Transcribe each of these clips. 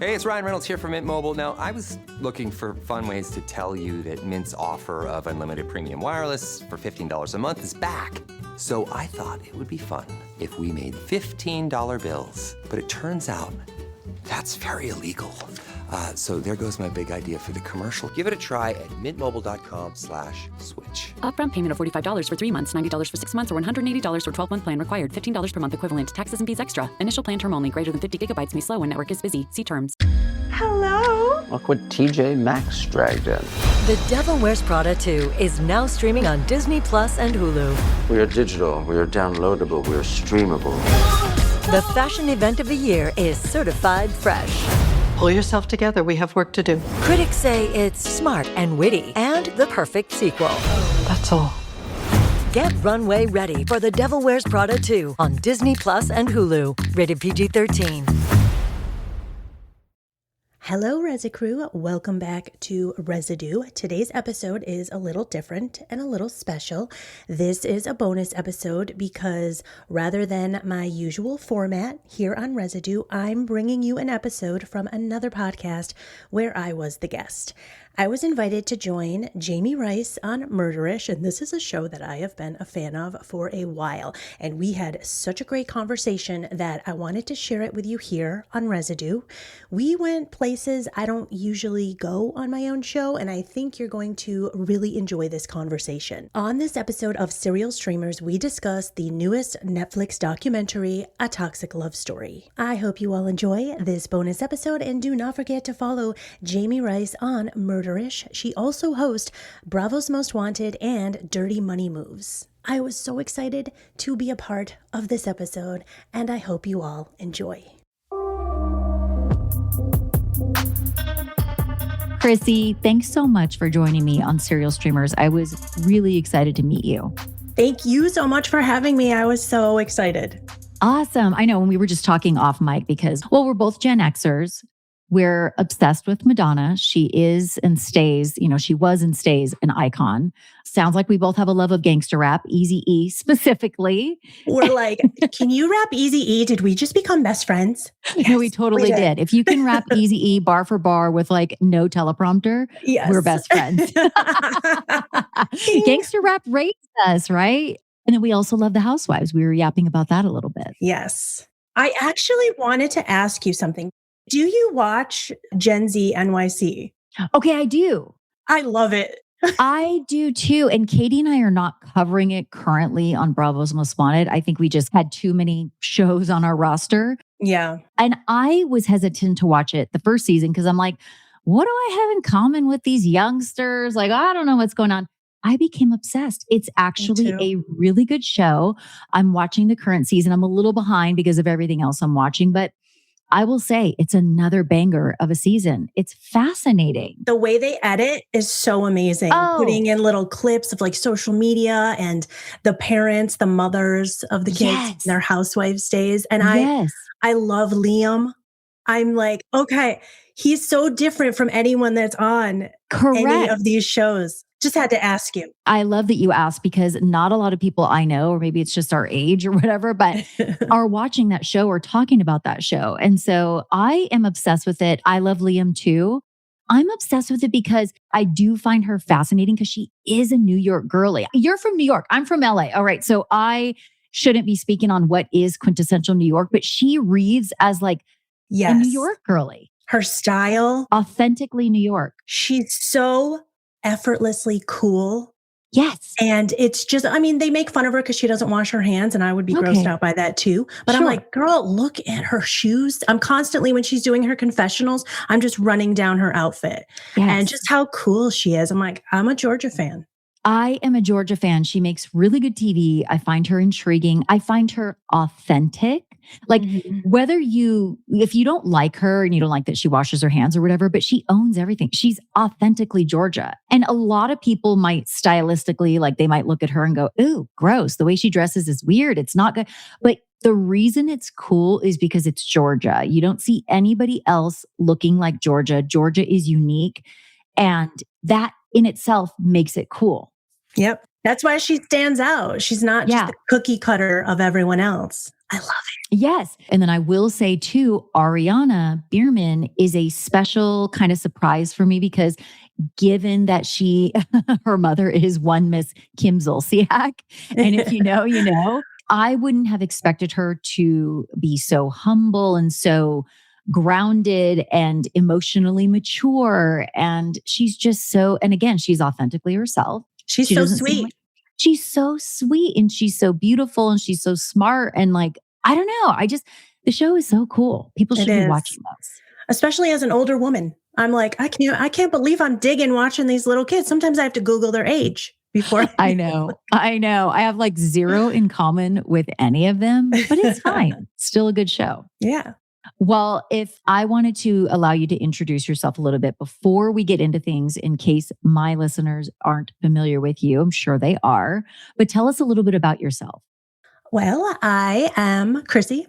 Hey, it's Ryan Reynolds here from Mint Mobile. Now, I was looking for fun ways to tell you that Mint's offer of unlimited premium wireless for $15 a month is back. So I thought it would be fun if we made $15 bills. But it turns out that's very illegal. So there goes my big idea for the commercial. Give it a try at mintmobile.com/switch. Upfront payment of $45 for 3 months, $90 for 6 months, or $180 for 12-month plan required. $15 per month equivalent. Taxes and fees extra. Initial plan term only. Greater than 50 gigabytes may slow when network is busy. See terms. Hello. Look what TJ Maxx dragged in. The Devil Wears Prada 2 is now streaming on Disney Plus and Hulu. We are digital, we are downloadable, we are streamable. The fashion event of the year is certified fresh. Pull yourself together. We have work to do. Critics say it's smart and witty and the perfect sequel. That's all. Get runway ready for The Devil Wears Prada 2 on Disney Plus and Hulu. Rated PG-13. Hello, Resi Crew. Welcome back to Residue. Today's episode is a little different and a little special. This is a bonus episode because rather than my usual format here on Residue, I'm bringing you an episode from another podcast where I was the guest. I was invited to join Jami Rice on Murderish, and this is a show that I have been a fan of for a while. And we had such a great conversation that I wanted to share it with you here on Residue. We went places I don't usually go on my own show, and I think you're going to really enjoy this conversation. On this episode of Serial Streamers, we discuss the newest Netflix documentary, A Toxic Love Story. I hope you all enjoy this bonus episode, and do not forget to follow Jami Rice on Murderish. She also hosts Bravo's Most Wanted and Dirty Money Moves. I was so excited to be a part of this episode, and I hope you all enjoy. Chrissy, thanks so much for joining me on Serial Streamers. I was really excited to meet you. Thank you so much for having me. I was so excited. Awesome. I know when we were just talking off mic because, well, we're both Gen Xers. We're obsessed with Madonna. She is and stays, she was and stays an icon. Sounds like we both have a love of gangster rap, Eazy-E specifically. We're like, can you rap Eazy-E? Did we just become best friends? Yes, no, we totally did. If you can rap Eazy-E bar for bar with like no teleprompter, yes. We're best friends. Gangster rap raised us, right? And then we also love the Housewives. We were yapping about that a little bit. Yes. I actually wanted to ask you something. Do you watch Gen Z NYC? Okay, I do. I love it. I do too. And Katie and I are not covering it currently on Bravo's Most Wanted. I think we just had too many shows on our roster. Yeah. And I was hesitant to watch it the first season because I'm like, what do I have in common with these youngsters? Like, I don't know what's going on. I became obsessed. It's actually a really good show. I'm watching the current season. I'm a little behind because of everything else I'm watching, but I will say it's another banger of a season. It's fascinating. The way they edit is so amazing. Putting in little clips of like social media and the parents, the mothers of the kids, their housewives days. And I love Liam. I'm like, okay, he's so different from anyone that's on any of these shows. Just had to ask you. I love that you asked because not a lot of people I know, or maybe it's just our age or whatever, but are watching that show or talking about that show. And so I am obsessed with it. I love Liam too. I'm obsessed with it because I do find her fascinating because she is a New York girly. You're from New York. I'm from LA. All right. So I shouldn't be speaking on what is quintessential New York, but she reads as like a New York girly. Her style. Authentically New York. She's so effortlessly cool. Yes. And it's just, they make fun of her because she doesn't wash her hands, and I would be grossed out by that too. But I'm like, girl, look at her shoes. I'm constantly, when she's doing her confessionals, I'm just running down her outfit and just how cool she is. I'm like, I'm a Georgia fan. I am a Georgia fan. She makes really good TV. I find her intriguing. I find her authentic. Like if you don't like her and you don't like that she washes her hands or whatever, but she owns everything. She's authentically Georgia. And a lot of people might stylistically, like they might look at her and go, ooh, gross. The way she dresses is weird. It's not good. But the reason it's cool is because it's Georgia. You don't see anybody else looking like Georgia. Georgia is unique. And that in itself makes it cool. Yep. That's why she stands out. She's not just the cookie cutter of everyone else. I love it. Yes. And then I will say too, Ariana Bierman is a special kind of surprise for me because given that her mother is one Miss Kim Zolciak. And if you know, you know, I wouldn't have expected her to be so humble and so grounded and emotionally mature. And she's just and again, she's authentically herself. She's so sweet. She's so sweet and she's so beautiful and she's so smart. And like, I don't know. The show is so cool. People should be watching this. Especially as an older woman. I'm like, I can't believe I'm digging watching these little kids. Sometimes I have to Google their age before. I know. I have like zero in common with any of them, but it's fine. Still a good show. Yeah. Well, if I wanted to allow you to introduce yourself a little bit before we get into things, in case my listeners aren't familiar with you, I'm sure they are, but tell us a little bit about yourself. Well, I am Chrissy.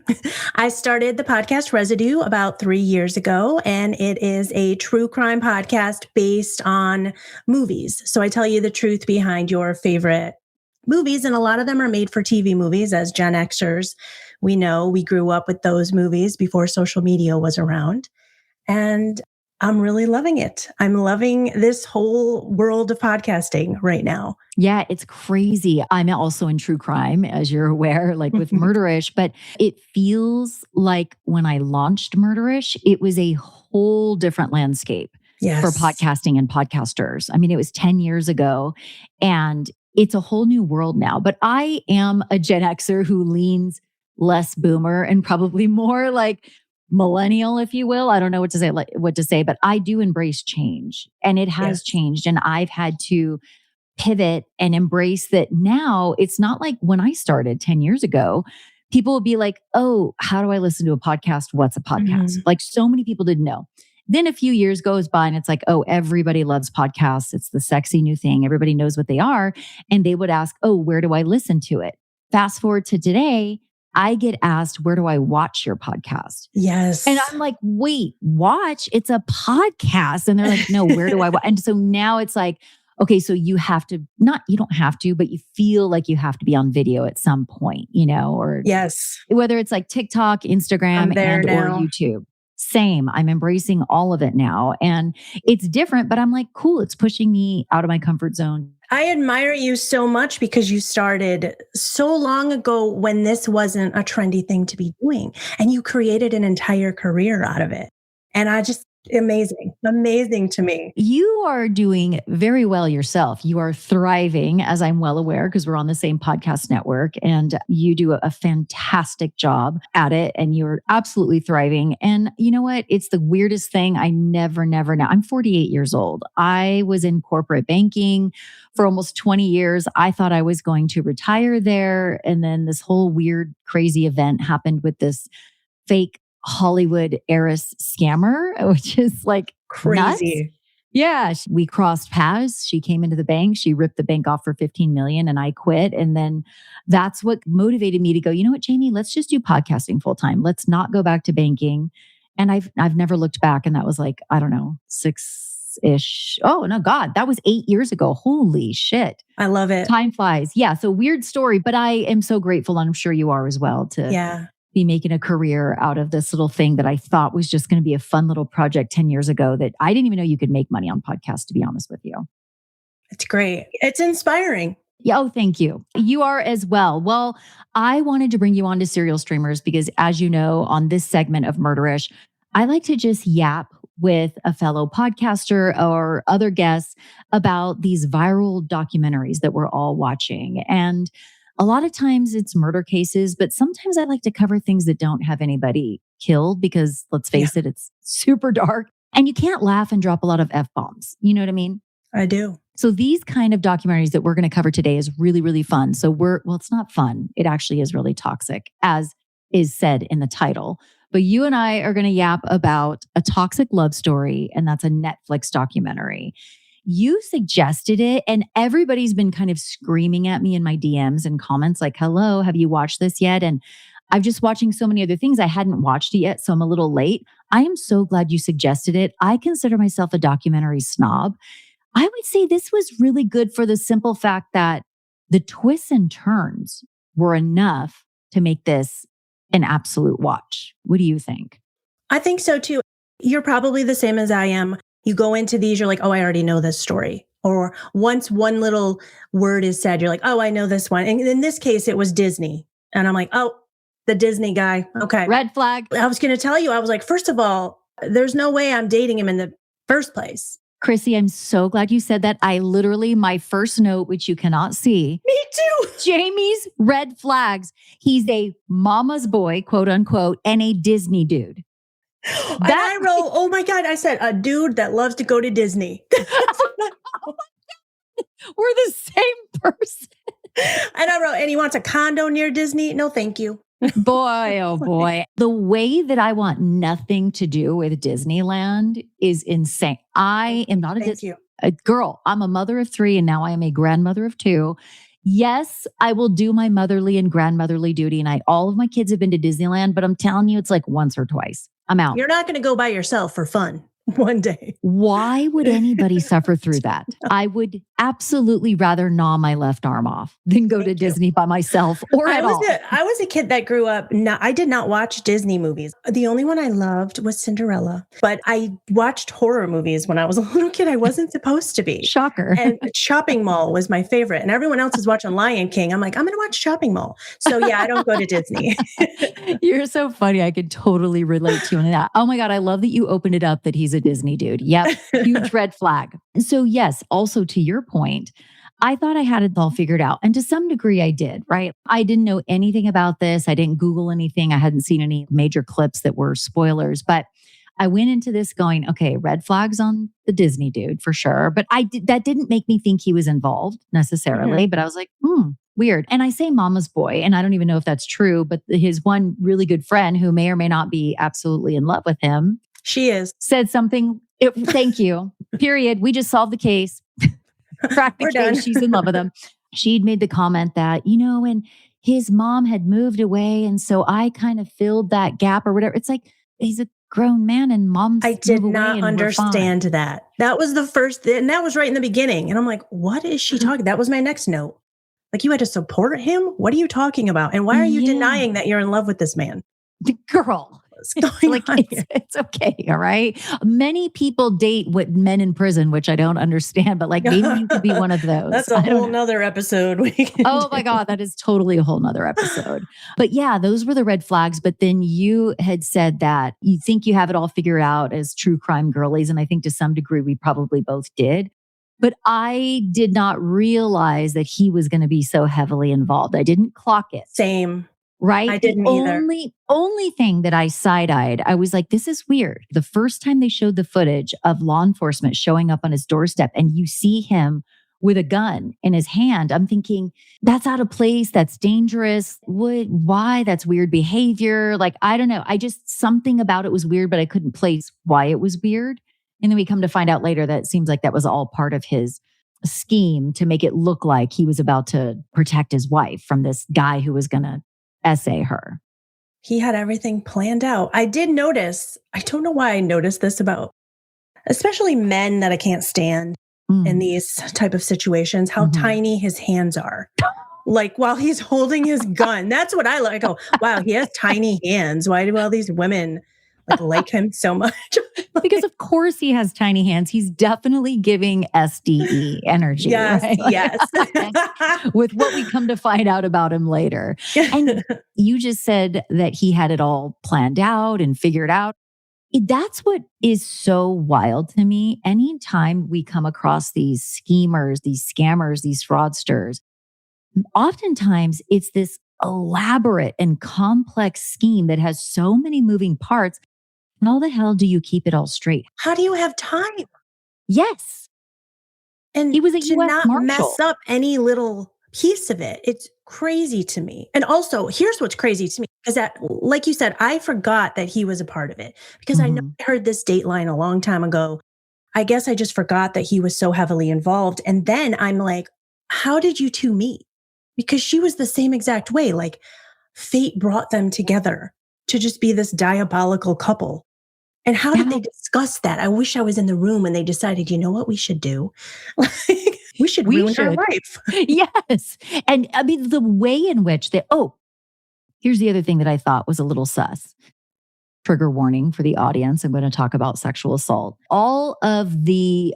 I started the podcast Residue about 3 years ago, and it is a true crime podcast based on movies. So I tell you the truth behind your favorite movies, and a lot of them are made for TV movies. As Gen Xers, we know we grew up with those movies before social media was around. And I'm really loving it. I'm loving this whole world of podcasting right now. Yeah, it's crazy. I'm also in true crime, as you're aware, like with Murderish, but it feels like when I launched Murderish, it was a whole different landscape for podcasting and podcasters. I mean, it was 10 years ago and it's a whole new world now. But I am a Gen Xer who leans less boomer and probably more like millennial, if you will. I don't know what to say, but I do embrace change and it has changed. And I've had to pivot and embrace that now. It's not like when I started 10 years ago, people would be like, oh, how do I listen to a podcast? What's a podcast? Mm-hmm. Like so many people didn't know. Then a few years goes by and it's like, oh, everybody loves podcasts. It's the sexy new thing. Everybody knows what they are. And they would ask, oh, where do I listen to it? Fast forward to today, I get asked, where do I watch your podcast? Yes. And I'm like, wait, watch? It's a podcast. And they're like, no, where do I watch? And so now it's like, okay, so you have to, you don't have to, but you feel like you have to be on video at some point, you know, or whether it's like TikTok, Instagram, or YouTube. Same. I'm embracing all of it now. And it's different, but I'm like, cool, it's pushing me out of my comfort zone. I admire you so much because you started so long ago when this wasn't a trendy thing to be doing. And you created an entire career out of it. And amazing to me. You are doing very well yourself. You are thriving, as I'm well aware, because we're on the same podcast network and you do a fantastic job at it and you're absolutely thriving. And you know what? It's the weirdest thing. I never know. I'm 48 years old. I was in corporate banking for almost 20 years. I thought I was going to retire there. And then this whole weird, crazy event happened with this fake Hollywood heiress scammer, which is like crazy. Nuts. Yeah. We crossed paths. She came into the bank. She ripped the bank off for $15 million and I quit. And then that's what motivated me to go, you know what, Jami, let's just do podcasting full time. Let's not go back to banking. And I've never looked back. And that was like, I don't know, 6-ish. Oh no, God, that was 8 years ago. Holy shit. I love it. Time flies. Yeah. So weird story, but I am so grateful. And I'm sure you are as well to be making a career out of this little thing that I thought was just going to be a fun little project 10 years ago that I didn't even know you could make money on podcasts, to be honest with you. It's great. It's inspiring. Yeah, oh, thank you. You are as well. Well, I wanted to bring you on to Serial Streamers because as you know, on this segment of Murderish, I like to just yap with a fellow podcaster or other guests about these viral documentaries that we're all watching. And a lot of times it's murder cases, but sometimes I like to cover things that don't have anybody killed because let's face it, it's super dark and you can't laugh and drop a lot of F-bombs. You know what I mean? I do. So these kind of documentaries that we're going to cover today is really, really fun. So it's not fun. It actually is really toxic, as is said in the title. But you and I are going to yap about a toxic love story, and that's a Netflix documentary. You suggested it, and everybody's been kind of screaming at me in my DMs and comments like, hello, have you watched this yet? And I'm just watching so many other things. I hadn't watched it yet, so I'm a little late. I am so glad you suggested it. I consider myself a documentary snob. I would say this was really good for the simple fact that the twists and turns were enough to make this an absolute watch. What do you think? I think so too. You're probably the same as I am. You go into these, you're like, oh, I already know this story. Or once one little word is said, you're like, oh, I know this one. And in this case, it was Disney. And I'm like, oh, the Disney guy. Okay. Red flag. I was going to tell you, I was like, first of all, there's no way I'm dating him in the first place. Chrissy, I'm so glad you said that. I literally, my first note, which you cannot see. Me too. Jamie's red flags. He's a mama's boy, quote unquote, and a Disney dude. And I wrote, oh my God, I said, a dude that loves to go to Disney. We're the same person. And I wrote, and he wants a condo near Disney. No, thank you. Boy, oh boy. The way that I want nothing to do with Disneyland is insane. I am not a girl. I'm a mother of 3 and now I am a grandmother of 2. Yes, I will do my motherly and grandmotherly duty. And all of my kids have been to Disneyland, but I'm telling you, it's like once or twice. I'm out. You're not going to go by yourself for fun one day. Why would anybody suffer through that? I would absolutely rather gnaw my left arm off than go to Disney by myself or at all. I was a kid that grew up, I did not watch Disney movies. The only one I loved was Cinderella, but I watched horror movies when I was a little kid. I wasn't supposed to be. Shocker. And Shopping Mall was my favorite. And everyone else is watching Lion King. I'm like, I'm going to watch Shopping Mall. So yeah, I don't go to Disney. You're so funny. I could totally relate to you in that. Oh my God. I love that you opened it up that he's a Disney dude. Yep. Huge red flag. So yes, also to your point, I thought I had it all figured out. And to some degree I did, right? I didn't know anything about this. I didn't Google anything. I hadn't seen any major clips that were spoilers, but I went into this going, okay, red flags on the Disney dude for sure. But that didn't make me think he was involved necessarily, but I was like, weird. And I say mama's boy, and I don't even know if that's true, but his one really good friend who may or may not be absolutely in love with him. She is. Said something. Thank you. Period. We just solved the case. Cracked the case. She's in love with him. She'd made the comment that, and his mom had moved away. And so I kind of filled that gap or whatever. It's like, he's a grown man and mom's I did not understand that. That was the first, and that was right in the beginning. And I'm like, what is she talking? That was my next note. Like, you had to support him? What are you talking about? And why are you denying that you're in love with this man? The girl. It's okay. All right. Many people date men in prison, which I don't understand, but like maybe you could be one of those. That's a whole nother episode. Oh my God. That is totally a whole nother episode. But yeah, those were the red flags. But then you had said that you think you have it all figured out as true crime girlies. And I think to some degree we probably both did. But I did not realize that he was going to be so heavily involved. I didn't clock it. Same. Right? I didn't either. Only thing that I side-eyed, I was like, this is weird. The first time they showed the footage of law enforcement showing up on his doorstep and you see him with a gun in his hand, I'm thinking, that's out of place. That's dangerous. Why? That's weird behavior. Like, I don't know. Something about it was weird, but I couldn't place why it was weird. And then we come to find out later that it seems like that was all part of his scheme to make it look like he was about to protect his wife from this guy who was going to essay her. He had everything planned out. I did notice, I don't know why I noticed this about, especially men that I can't stand in these type of situations, how tiny his hands are. Like while he's holding his gun, that's what I like. I go, wow, he has tiny hands. Why do all these women like him so much? Because of course he has tiny hands. He's definitely giving SDE energy. Yes, right? yes. With what we come to find out about him later. And you just said that he had it all planned out and figured out. That's what is so wild to me. Anytime we come across these schemers, these scammers, these fraudsters, oftentimes it's this elaborate and complex scheme that has so many moving parts. And how the hell do you keep it all straight? How do you have time? Yes. And he was a to US not Marshal. mess up any little piece of it. It's crazy to me. And also, here's what's crazy to me, is that, like you said, I forgot that he was a part of it because I know I heard this Dateline a long time ago. I guess I just forgot that he was so heavily involved. And then I'm like, how did you two meet? Because she was the same exact way. Like fate brought them together to just be this diabolical couple. And how did they discuss that? I wish I was in the room when they decided, you know what we should do? We should ruin her life. Yes. And I mean, the way in which here's the other thing that I thought was a little sus. Trigger warning for the audience. I'm going to talk about sexual assault. All of the,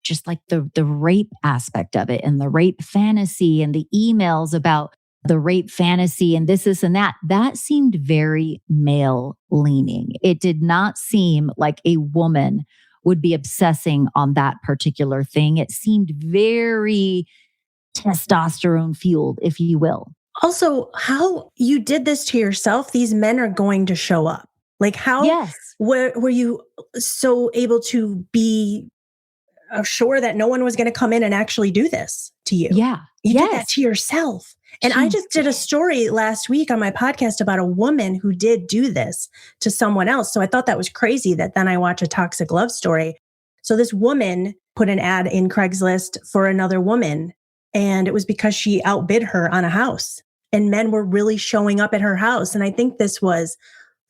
just like the rape aspect of it and the rape fantasy and the emails about the rape fantasy and this and that seemed very male leaning. It did not seem like a woman would be obsessing on that particular thing. It seemed very testosterone fueled, if you will. Also, how you did this to yourself, these men are going to show up. Like how were you so able to be sure that no one was going to come in and actually do this to you? Yeah. You did that to yourself. And I just did a story last week on my podcast about a woman who did do this to someone else. So I thought that was crazy that then I watch a toxic love story. So this woman put an ad in Craigslist for another woman, and it was because she outbid her on a house. And men were really showing up at her house. And I think this was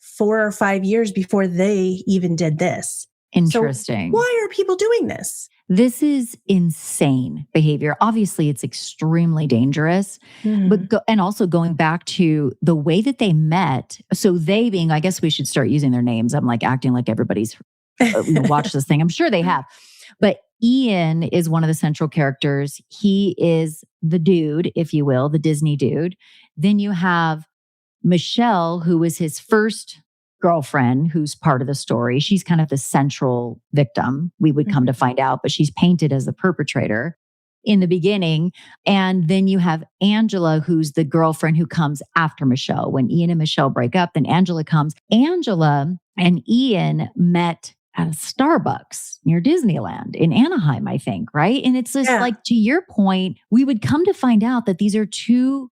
4 or 5 years before they even did this. Interesting. So why are people doing this? This is insane behavior. Obviously, it's extremely dangerous. But and also going back to the way that they met. So they being, I guess we should start using their names. I'm like acting like everybody's watched this thing. I'm sure they have. But Ian is one of the central characters. He is the dude, if you will, the Disney dude. Then you have Michelle, who was his first girlfriend, who's part of the story. She's kind of the central victim, we would come to find out, but she's painted as the perpetrator in the beginning. And then you have Angela, who's the girlfriend who comes after Michelle. When Ian and Michelle break up, then Angela comes. Angela and Ian met at a Starbucks near Disneyland in Anaheim, I think, right? And it's just like, to your point, we would come to find out that these are two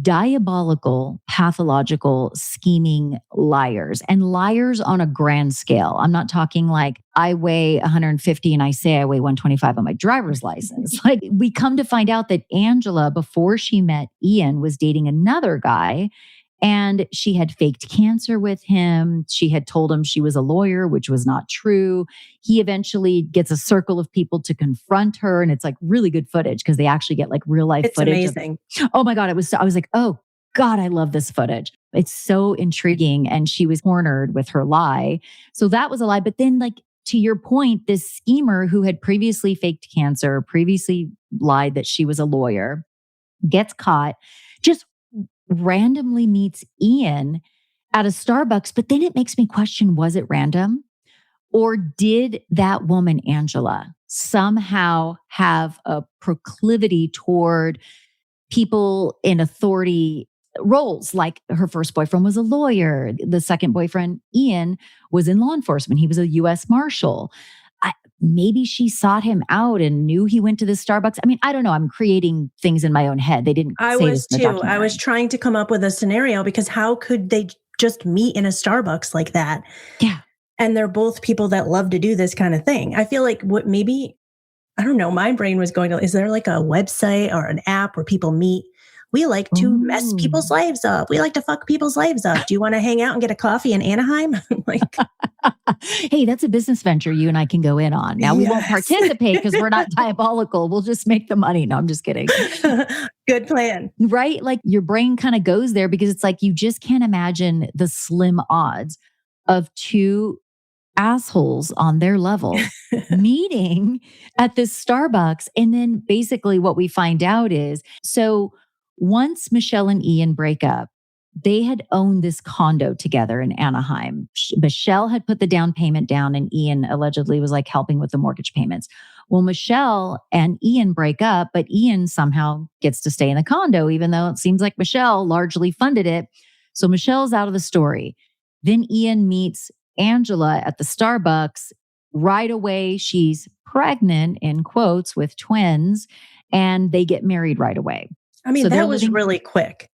diabolical, pathological, scheming liars, and liars on a grand scale. I'm not talking like I weigh 150 and I say I weigh 125 on my driver's license. Like, we come to find out that Angela, before she met Ian, was dating another guy, and she had faked cancer with him. She had told him she was a lawyer, which was not true. He eventually gets a circle of people to confront her. And it's like really good footage because they actually get like real life footage. It's amazing. Oh my God. I was like, oh God, I love this footage. It's so intriguing. And she was cornered with her lie. So that was a lie. But then, like, to your point, this schemer who had previously faked cancer, previously lied that she was a lawyer, gets caught, just randomly meets Ian at a Starbucks. But then it makes me question, was it random? Or did that woman, Angela, somehow have a proclivity toward people in authority roles? Like, her first boyfriend was a lawyer. The second boyfriend, Ian, was in law enforcement. He was a U.S. Marshal. Maybe she sought him out and knew he went to the Starbucks. I mean, I don't know. I'm creating things in my own head. They didn't say this in the documentary. I was trying to come up with a scenario, because how could they just meet in a Starbucks like that? Yeah. And they're both people that love to do this kind of thing. I feel like I don't know, my brain was going to, is there like a website or an app where people meet? We like to mess people's lives up. We like to fuck people's lives up. Do you want to hang out and get a coffee in Anaheim? Like, hey, that's a business venture you and I can go in on. Now, we won't participate because we're not diabolical. We'll just make the money. No, I'm just kidding. Good plan. Right? Like, your brain kind of goes there because it's like, you just can't imagine the slim odds of two assholes on their level meeting at this Starbucks. And then basically what we find out is, so once Michelle and Ian break up, they had owned this condo together in Anaheim. Michelle had put the down payment down, and Ian allegedly was like helping with the mortgage payments. Well, Michelle and Ian break up, but Ian somehow gets to stay in the condo, even though it seems like Michelle largely funded it. So Michelle's out of the story. Then Ian meets Angela at the Starbucks. Right away, she's pregnant, in quotes, with twins, and they get married right away. I mean, so that was really quick.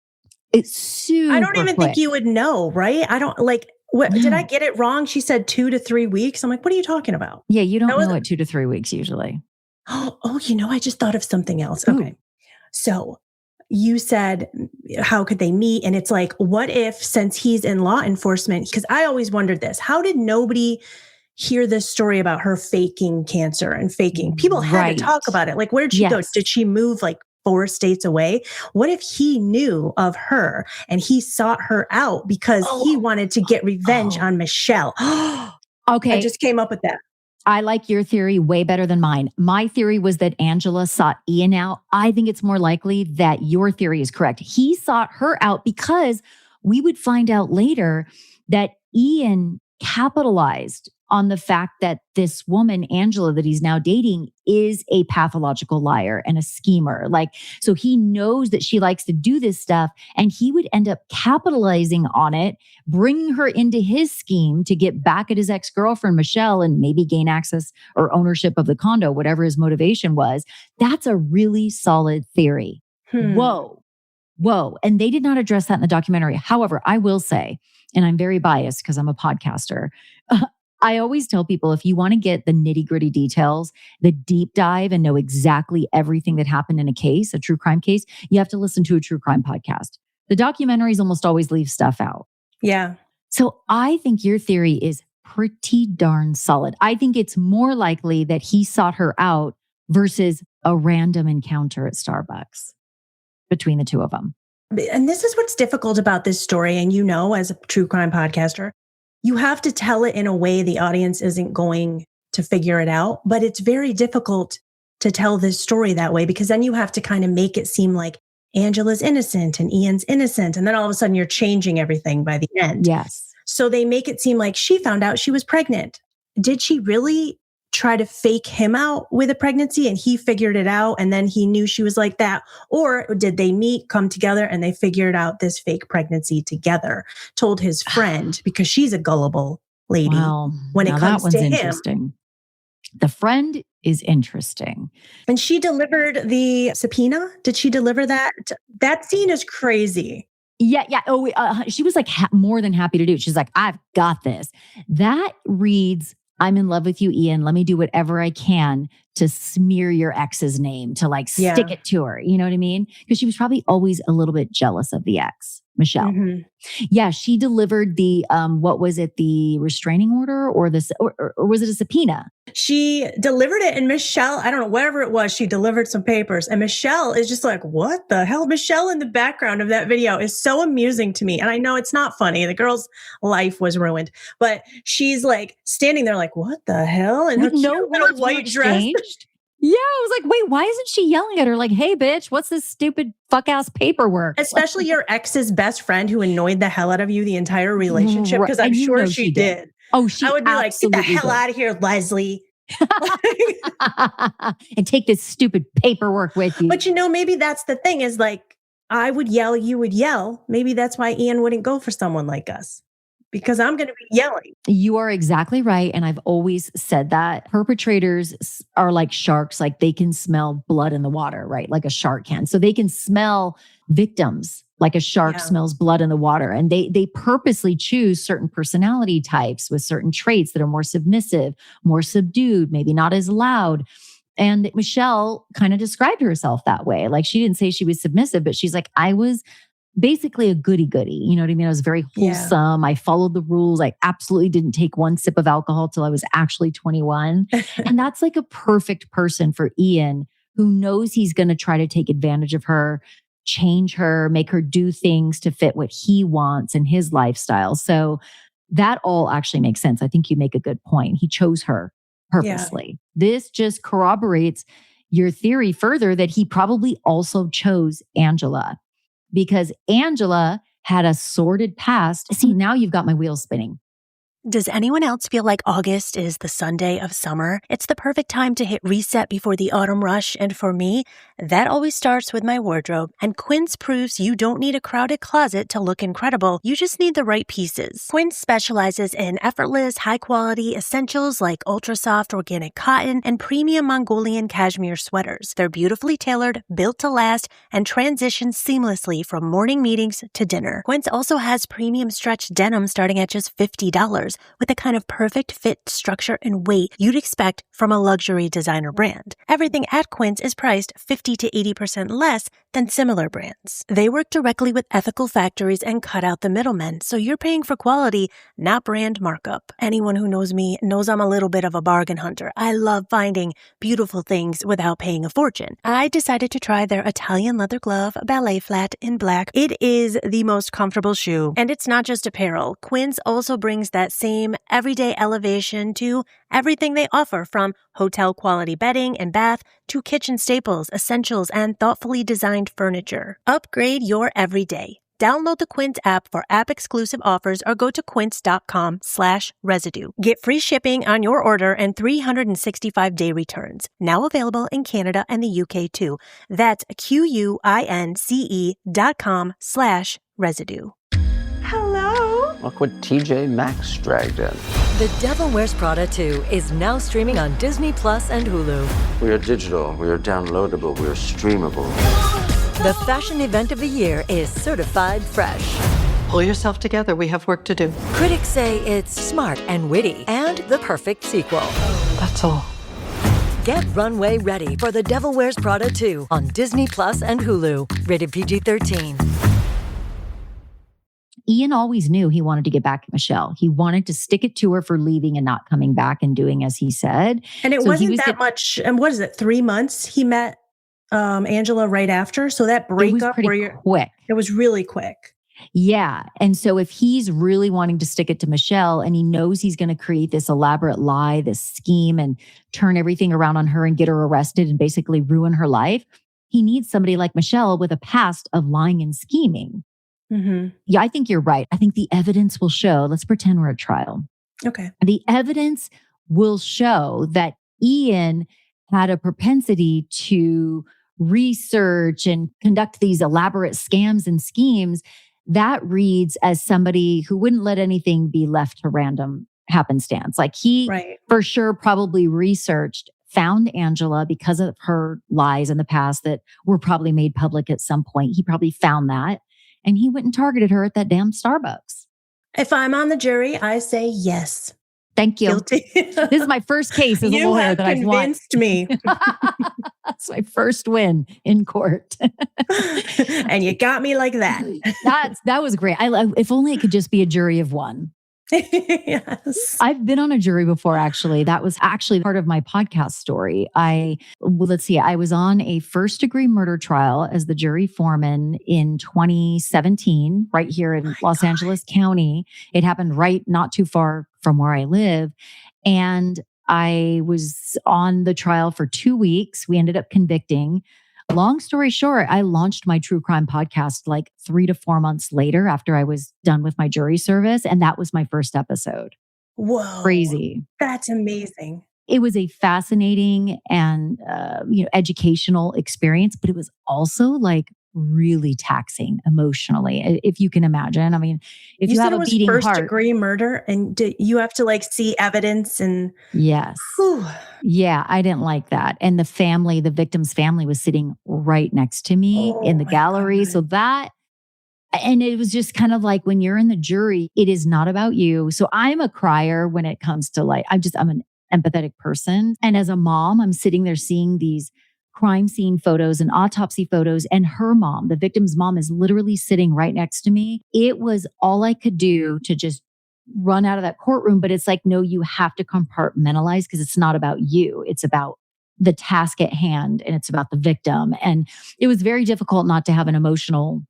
It's super I don't even think you would know, right? I don't like, what, did I get it wrong? She said 2 to 3 weeks. I'm like, what are you talking about? Yeah, you don't know it 2 to 3 weeks usually. Oh, I just thought of something else. Okay. So you said, how could they meet? And it's like, what if, since he's in law enforcement, because I always wondered this, how did nobody hear this story about her faking cancer and faking. People had Right. to talk about it. Like, where did she go? Yes. Did she move like 4 states away? What if he knew of her and he sought her out because he wanted to get revenge on Michelle? Okay. I just came up with that. I like your theory way better than mine. My theory was that Angela sought Ian out. I think it's more likely that your theory is correct. He sought her out because we would find out later that Ian capitalized on the fact that this woman, Angela, that he's now dating, is a pathological liar and a schemer. Like, so he knows that she likes to do this stuff, and he would end up capitalizing on it, bringing her into his scheme to get back at his ex-girlfriend, Michelle, and maybe gain access or ownership of the condo, whatever his motivation was. That's a really solid theory. Whoa. And they did not address that in the documentary. However, I will say, and I'm very biased because I'm a podcaster, I always tell people, if you want to get the nitty-gritty details, the deep dive, and know exactly everything that happened in a case, a true crime case, you have to listen to a true crime podcast. The documentaries almost always leave stuff out. Yeah. So I think your theory is pretty darn solid. I think it's more likely that he sought her out versus a random encounter at Starbucks between the two of them. And this is what's difficult about this story. And as a true crime podcaster, you have to tell it in a way the audience isn't going to figure it out. But it's very difficult to tell this story that way, because then you have to kind of make it seem like Angela's innocent and Ian's innocent. And then all of a sudden you're changing everything by the end. Yes. So they make it seem like she found out she was pregnant. Did she really try to fake him out with a pregnancy and he figured it out and then he knew she was like that? Or did they meet, come together, and they figured out this fake pregnancy together, told his friend, because she's a gullible lady. Wow. When it Now comes that one's to him. interesting. The friend is interesting. And she delivered the subpoena. Did she deliver that? That scene is crazy. Yeah. Oh, she was like more than happy to do it. She's like, I've got this. That reads, I'm in love with you, Ian. Let me do whatever I can to smear your ex's name, to like stick it to her. You know what I mean? Because she was probably always a little bit jealous of the ex, Michelle. Mm-hmm. Yeah, she delivered the, what was it? The restraining order or was it a subpoena? She delivered it, and Michelle, I don't know, whatever it was, she delivered some papers, and Michelle is just like, what the hell? Michelle in the background of that video is so amusing to me. And I know it's not funny. The girl's life was ruined, but she's like standing there like, what the hell? And her cute little white dress. Yeah, I was like, wait, why isn't she yelling at her like, hey, bitch, what's this stupid fuck-ass paperwork? Especially your ex's best friend who annoyed the hell out of you the entire relationship, because I'm sure she did. Oh, she I would be like, get the hell did. out of here, Leslie. And take this stupid paperwork with you. But maybe that's the thing, is like, I would yell, you would yell. Maybe that's why Ian wouldn't go for someone like us, because I'm going to be yelling. You are exactly right. And I've always said that perpetrators are like sharks. Like, they can smell blood in the water, right? Like a shark can. So they can smell victims like a shark smells blood in the water. And they purposely choose certain personality types with certain traits that are more submissive, more subdued, maybe not as loud. And Michelle kind of described herself that way. Like, she didn't say she was submissive, but she's like, I was basically a goody-goody. You know what I mean? I was very wholesome. I followed the rules. I absolutely didn't take one sip of alcohol till I was actually 21. And that's like a perfect person for Ian, who knows he's going to try to take advantage of her, change her, make her do things to fit what he wants in his lifestyle. So that all actually makes sense. I think you make a good point. He chose her purposely. This just corroborates your theory further that he probably also chose Angela, because Angela had a sordid past. See, now you've got my wheels spinning. Does anyone else feel like August is the Sunday of summer? It's the perfect time to hit reset before the autumn rush. And for me, that always starts with my wardrobe. And Quince proves you don't need a crowded closet to look incredible. You just need the right pieces. Quince specializes in effortless, high-quality essentials like ultra-soft organic cotton and premium Mongolian cashmere sweaters. They're beautifully tailored, built to last, and transition seamlessly from morning meetings to dinner. Quince also has premium stretch denim starting at just $50. sneakers with the kind of perfect fit, structure, and weight you'd expect from a luxury designer brand. Everything at Quince is priced 50 to 80% less than similar brands. They work directly with ethical factories and cut out the middlemen, so you're paying for quality, not brand markup. Anyone who knows me knows I'm a little bit of a bargain hunter. I love finding beautiful things without paying a fortune. I decided to try their Italian leather glove ballet flat in black. It is the most comfortable shoe, and it's not just apparel. Quince also brings that same everyday elevation to everything they offer, from hotel quality bedding and bath to kitchen staples, essentials, and thoughtfully designed furniture. Upgrade your everyday. Download the Quince app for app-exclusive offers or go to quince.com/residue. Get free shipping on your order and 365-day returns. Now available in Canada and the UK too. That's QUINCE.com/residue. Hello? Look what TJ Maxx dragged in. The Devil Wears Prada 2 is now streaming on Disney Plus and Hulu. We are digital, we are downloadable, we are streamable. The fashion event of the year is certified fresh. Pull yourself together. We have work to do. Critics say it's smart and witty and the perfect sequel. That's all. Get runway ready for The Devil Wears Prada 2 on Disney Plus and Hulu. Rated PG-13. Ian always knew he wanted to get back at Michelle. He wanted to stick it to her for leaving and not coming back and doing as he said. And it So he wasn't was that much. And what is it? 3 months? He met Angela right after. So that It was breakup pretty quick. it was really quick. Yeah. And so if he's really wanting to stick it to Michelle and he knows he's going to create this elaborate lie, this scheme, and turn everything around on her and get her arrested and basically ruin her life, he needs somebody like Michelle with a past of lying and scheming. Mm-hmm. Yeah, I think you're right. I think the evidence will show. Let's pretend we're at trial. Okay. The evidence will show that Ian had a propensity to research and conduct these elaborate scams and schemes. That reads as somebody who wouldn't let anything be left to random happenstance. Like he for sure probably researched, found Angela because of her lies in the past that were probably made public at some point. He probably found that. And he went and targeted her at that damn Starbucks. If I'm on the jury, I say yes. Thank you. Guilty. This is my first case as a You lawyer have that I've won. convinced me. That's my first win in court. And you got me like that. That was great. If only it could just be a jury of one. Yes. I've been on a jury before, actually. That was actually part of my podcast story. Let's see, I was on a first-degree murder trial as the jury foreman in 2017, right here in Los Angeles County. It happened right not too far from where I live. And I was on the trial for 2 weeks. We ended up convicting. Long story short, I launched my true crime podcast like 3 to 4 months later after I was done with my jury service. And that was my first episode. Whoa. Crazy. That's amazing. It was a fascinating and educational experience, but it was also like really taxing emotionally, if you can imagine. I mean, if you have a beating heart. First degree murder, and you have to like see evidence and yes. Whew. Yeah, I didn't like that. And the victim's family was sitting right next to me in the gallery. God. So and it was just kind of like when you're in the jury, it is not about you. So I'm a crier when it comes to like, I'm an empathetic person. And as a mom, I'm sitting there seeing these crime scene photos and autopsy photos, and her mom, the victim's mom, is literally sitting right next to me. It was all I could do to just run out of that courtroom. But it's like, no, you have to compartmentalize because it's not about you. It's about the task at hand and it's about the victim. And it was very difficult not to have an emotional,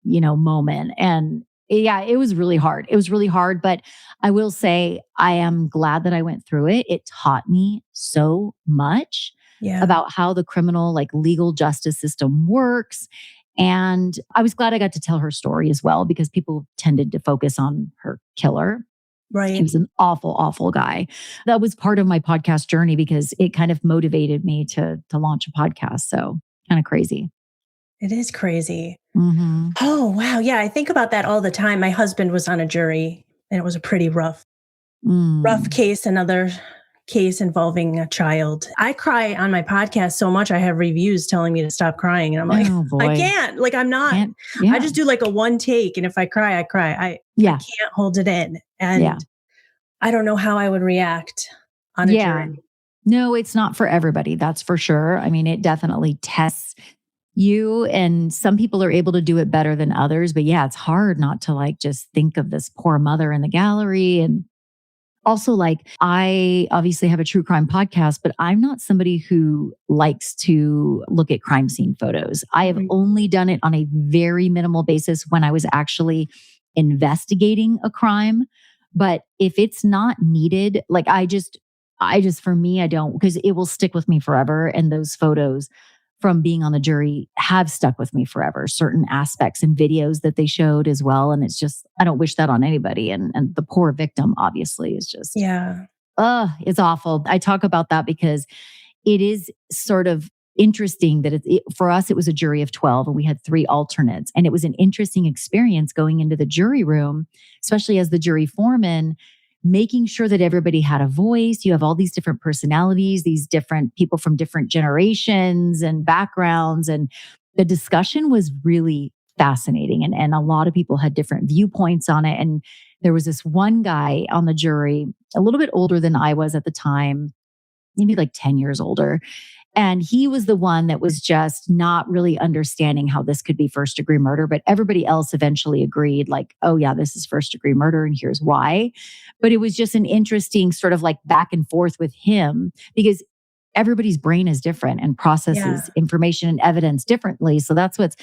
moment. And yeah, it was really hard. It was really hard. But I will say, I am glad that I went through it. It taught me so much about how the criminal, legal justice system works. And I was glad I got to tell her story as well, because people tended to focus on her killer. Right. He was an awful, awful guy. That was part of my podcast journey because it kind of motivated me to launch a podcast. So kind of crazy. It is crazy. Mm-hmm. Oh, wow. Yeah, I think about that all the time. My husband was on a jury and it was a pretty rough case, another case involving a child. I cry on my podcast so much. I have reviews telling me to stop crying. And I'm like, oh, boy. I can't. I'm not. I just do a one take. And if I cry, I cry. I can't hold it in. And I don't know how I would react on a Yeah. jury. No, it's not for everybody. That's for sure. I mean, it definitely tests you, and some people are able to do it better than others. But yeah, it's hard not to like just think of this poor mother in the gallery. And also, like, I obviously have a true crime podcast, but I'm not somebody who likes to look at crime scene photos. I have only done it on a very minimal basis when I was actually investigating a crime. But if it's not needed, like for me, I don't, because it will stick with me forever. And those photos from being on the jury have stuck with me forever, certain aspects and videos that they showed as well. And it's just, I don't wish that on anybody. And the poor victim obviously is just, Yeah. it's awful. I talk about that because it is sort of interesting that for us, it was a jury of 12 and we had 3 alternates. And it was an interesting experience going into the jury room, especially as the jury foreman, making sure that everybody had a voice. You have all these different personalities, these different people from different generations and backgrounds. And the discussion was really fascinating. And a lot of people had different viewpoints on it. And there was this one guy on the jury, a little bit older than I was at the time, maybe like 10 years older. And he was the one that was just not really understanding how this could be first degree murder. But everybody else eventually agreed, like, oh, yeah, this is first degree murder. And here's why. But it was just an interesting sort of like back and forth with him because everybody's brain is different and processes information and evidence differently. So that's what's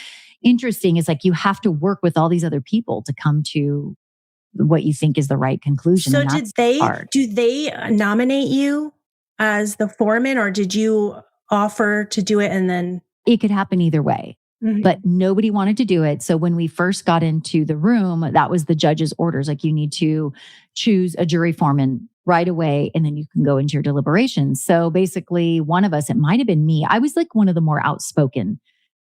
interesting is like you have to work with all these other people to come to what you think is the right conclusion. So hard. do they nominate you as the foreman, or did you offer to do it and then? It could happen either way, but nobody wanted to do it. So when we first got into the room, that was the judge's orders. Like, you need to choose a jury foreman right away, and then you can go into your deliberations. So basically, one of us, it might have been me. I was like one of the more outspoken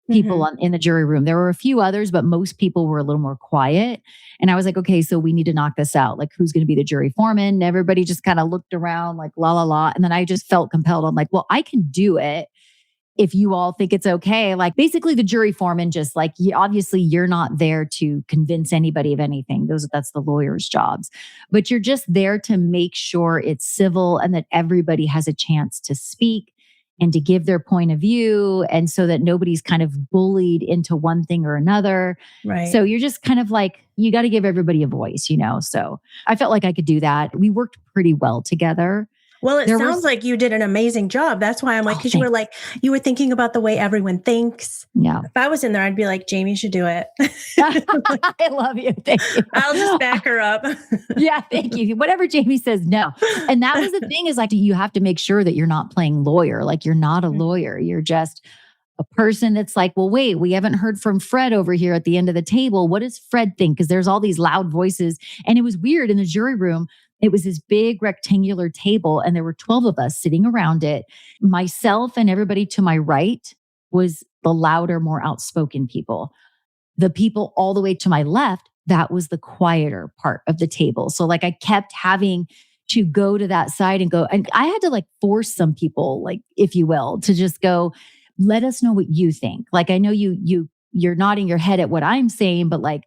people in the jury room. There were a few others, but most people were a little more quiet. And I was like, okay, so we need to knock this out. Like, who's going to be the jury foreman? And everybody just kind of looked around like, la, la, la. And then I just felt compelled. I'm like, well, I can do it if you all think it's okay. Like, basically the jury foreman, just like, obviously you're not there to convince anybody of anything. That's the lawyer's jobs, but you're just there to make sure it's civil and that everybody has a chance to speak and to give their point of view. And so that nobody's kind of bullied into one thing or another. Right. So you're just kind of like, you got to give everybody a voice, So I felt like I could do that. We worked pretty well together. Well, it sounds like you did an amazing job. That's why I'm like, because you were thinking about the way everyone thinks. Yeah. If I was in there, I'd be like, Jami should do it. I love you. Thank you. I'll just back her up. Yeah, thank you. Whatever Jami says, no. And that was the thing is like, you have to make sure that you're not playing lawyer. Like, you're not a lawyer. You're just a person that's like, well, wait, we haven't heard from Fred over here at the end of the table. What does Fred think? Because there's all these loud voices. And it was weird in the jury room. It was this big rectangular table and there were 12 of us sitting around it. Myself and everybody to my right was the louder, more outspoken people. The people all the way to my left, that was the quieter part of the table. So like I kept having to go to that side and go, and I had to like force some people, like, if you will, to just go, let us know what you think. Like, I know you're nodding your head at what I'm saying, but like,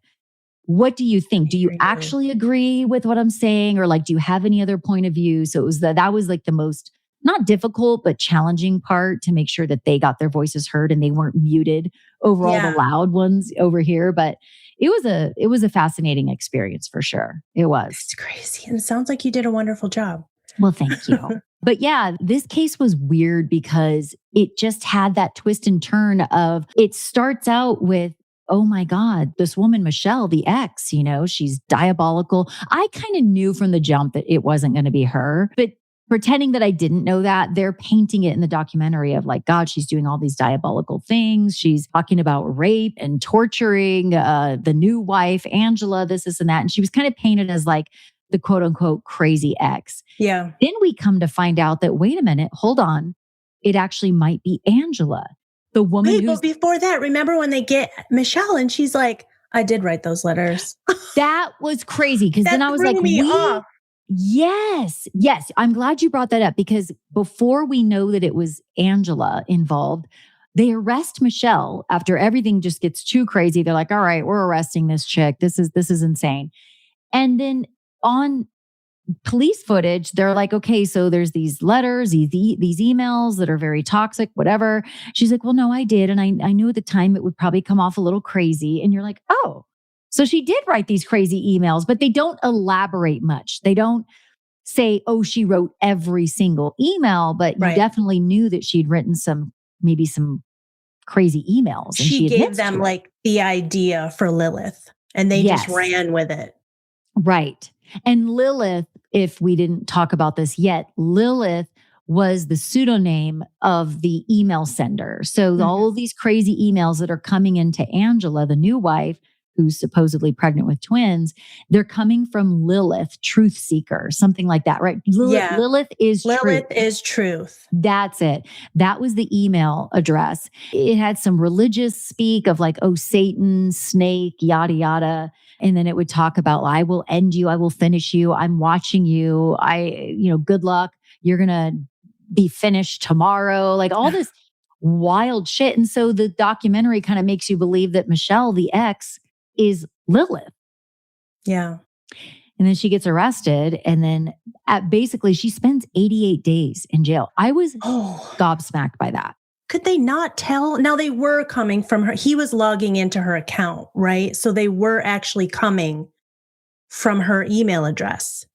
what do you think? Do you actually agree with what I'm saying? Or like, do you have any other point of view? So it was that was like the most, not difficult, but challenging part to make sure that they got their voices heard and they weren't muted over all the loud ones over here. But it was a fascinating experience for sure. It was. It's crazy. And it sounds like you did a wonderful job. Well, thank you. But yeah, this case was weird because it just had that twist and turn of, it starts out with, oh my God, this woman, Michelle, the ex, she's diabolical. I kind of knew from the jump that it wasn't going to be her, but pretending that I didn't know that, they're painting it in the documentary of like, God, she's doing all these diabolical things. She's talking about rape and torturing the new wife, Angela, this and that. And she was kind of painted as like the quote unquote crazy ex. Yeah. Then we come to find out that, wait a minute, hold on. It actually might be Angela. The woman but before that, remember when they get Michelle and she's like, I did write those letters. That was crazy. Because then I was like, off. Yes. I'm glad you brought that up because before we know that it was Angela involved, they arrest Michelle after everything just gets too crazy. They're like, all right, we're arresting this chick. This is insane. And then on police footage, they're like, okay, so there's these letters, these emails that are very toxic, whatever. She's like, well, no, I did. And I knew at the time it would probably come off a little crazy. And you're like, oh, so she did write these crazy emails, but they don't elaborate much. They don't say, oh, she wrote every single email, but you definitely knew that she'd written maybe some crazy emails. And she gave them like the idea for Lilith and they just ran with it. Right. And Lilith, if we didn't talk about this yet, Lilith was the pseudonym of the email sender. So all of these crazy emails that are coming into Angela, the new wife, who's supposedly pregnant with twins, they're coming from Lilith, truth seeker, something like that, right? Lilith is truth. Lilith is truth. That's it. That was the email address. It had some religious speak of like, oh, Satan, snake, yada, yada. And then it would talk about, I will end you. I will finish you. I'm watching you. Good luck. You're going to be finished tomorrow. Like all this wild shit. And so the documentary kind of makes you believe that Michelle, the ex, is Lilith. Yeah. And then she gets arrested. And then basically she spends 88 days in jail. I was gobsmacked by that. Could they not tell? Now they were coming from her. He was logging into her account, right? So they were actually coming from her email address.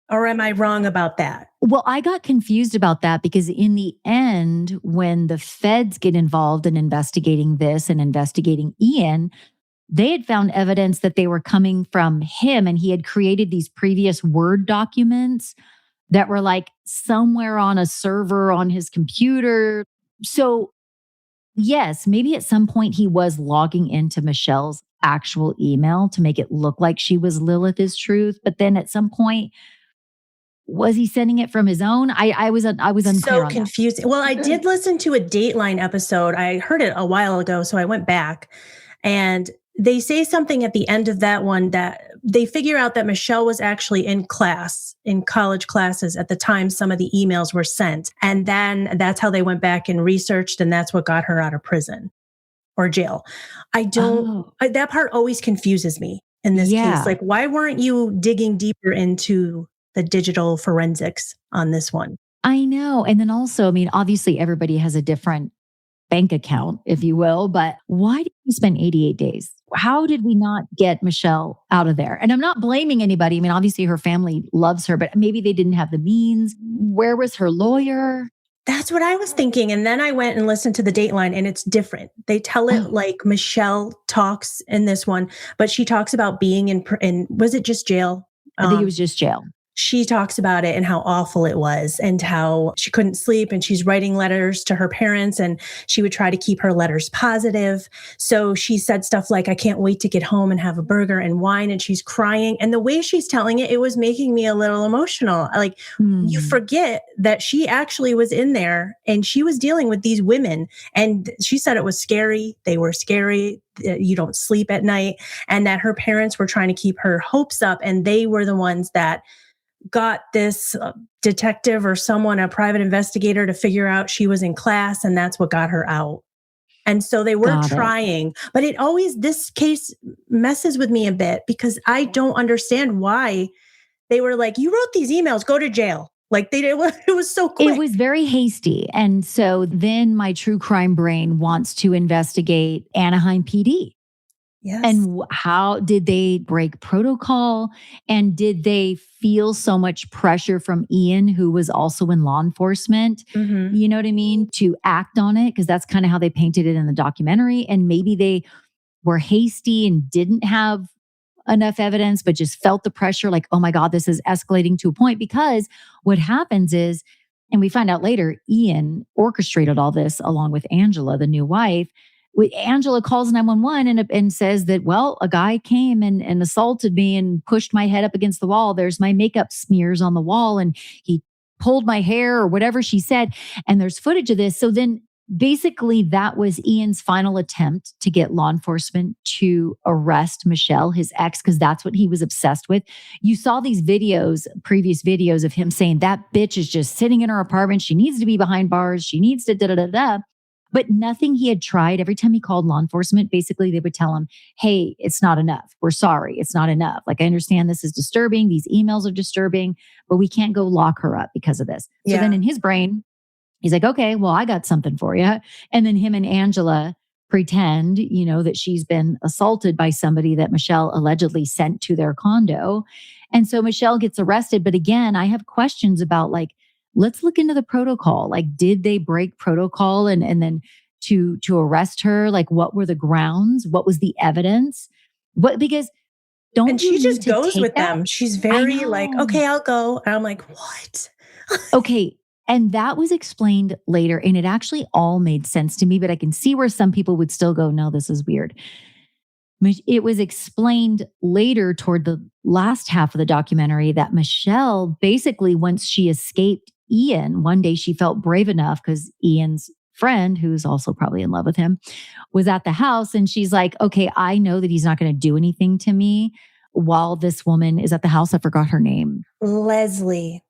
Or am I wrong about that? Well, I got confused about that because in the end, when the feds get involved in investigating this and investigating Ian, they had found evidence that they were coming from him, and he had created these previous Word documents that were like somewhere on a server on his computer. So yes, maybe at some point he was logging into Michelle's actual email to make it look like she was Lilith is truth. But then at some point, was he sending it from his own? I was unclear. So confused. Well, I did listen to a Dateline episode. I heard it a while ago, so I went back, and they say something at the end of that one that they figure out that Michelle was actually in college classes at the time some of the emails were sent. And then that's how they went back and researched, and that's what got her out of prison or jail. That part always confuses me in this case. Like, why weren't you digging deeper into the digital forensics on this one? I know. And then also, I mean, obviously everybody has a different bank account, if you will, but why did we spend 88 days? How did we not get Michelle out of there? And I'm not blaming anybody. I mean, obviously her family loves her, but maybe they didn't have the means. Where was her lawyer? That's what I was thinking. And then I went and listened to the Dateline, and it's different. They tell it like Michelle talks in this one, but she talks about being in was it just jail? I think it was just jail. She talks about it and how awful it was and how she couldn't sleep, and she's writing letters to her parents, and she would try to keep her letters positive. So she said stuff like, I can't wait to get home and have a burger and wine. And she's crying. And the way she's telling it, it was making me a little emotional. Like you forget that she actually was in there and she was dealing with these women. And she said it was scary. They were scary. You don't sleep at night. And that her parents were trying to keep her hopes up. And they were the ones that got this detective or someone, a private investigator, to figure out she was in class, and that's what got her out. And so they were trying, but this case messes with me a bit because I don't understand why they were like, you wrote these emails, go to jail. Like it was so quick. It was very hasty. And so then my true crime brain wants to investigate Anaheim PD. Yes. And how did they break protocol? And did they feel so much pressure from Ian, who was also in law enforcement, you know what I mean, to act on it? Because that's kind of how they painted it in the documentary. And maybe they were hasty and didn't have enough evidence, but just felt the pressure like, oh my God, this is escalating to a point. Because what happens is, and we find out later, Ian orchestrated all this along with Angela, the new wife. Angela calls 911 and says that, well, a guy came and assaulted me and pushed my head up against the wall. There's my makeup smears on the wall, and he pulled my hair or whatever she said. And there's footage of this. So then basically that was Ian's final attempt to get law enforcement to arrest Michelle, his ex, because that's what he was obsessed with. You saw these videos, previous videos of him saying that bitch is just sitting in her apartment. She needs to be behind bars. She needs to da-da-da-da. but nothing he had tried. Every time he called law enforcement, basically they would tell him, hey, it's not enough. We're sorry. It's not enough. Like, I understand this is disturbing. These emails are disturbing, but we can't go lock her up because of this. So then in his brain, he's like, okay, well, I got something for you. And then him and Angela pretend, that she's been assaulted by somebody that Michelle allegedly sent to their condo. And so Michelle gets arrested. But again, I have questions about, like, let's look into the protocol. Like, did they break protocol and then to arrest her? Like, what were the grounds? What was the evidence? Because and she just goes with them. She's very like, okay, I'll go. And I'm like, what? Okay. And that was explained later. And it actually all made sense to me, but I can see where some people would still go, no, this is weird. It was explained later toward the last half of the documentary that Michelle, basically, once she escaped Ian, one day she felt brave enough because Ian's friend, who's also probably in love with him, was at the house. And she's like, okay, I know that he's not going to do anything to me while this woman is at the house. I forgot her name. Leslie,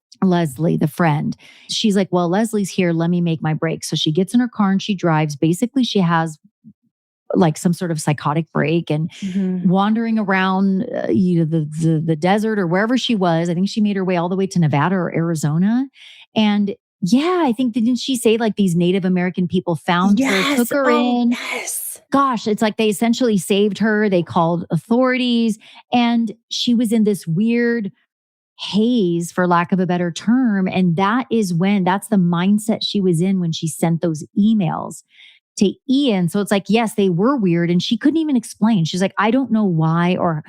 the friend. She's like, well, Leslie's here. Let me make my break. So she gets in her car and she drives. Basically, she has like some sort of psychotic break and wandering around the desert or wherever she was. I think she made her way all the way to Nevada or Arizona. And yeah, I think, didn't she say like these Native American people found her, took her in? Yes. Gosh, it's like they essentially saved her. They called authorities and she was in this weird haze, for lack of a better term. And that's the mindset she was in when she sent those emails to Ian. So it's like, yes, they were weird. And she couldn't even explain. She's like, I don't know why or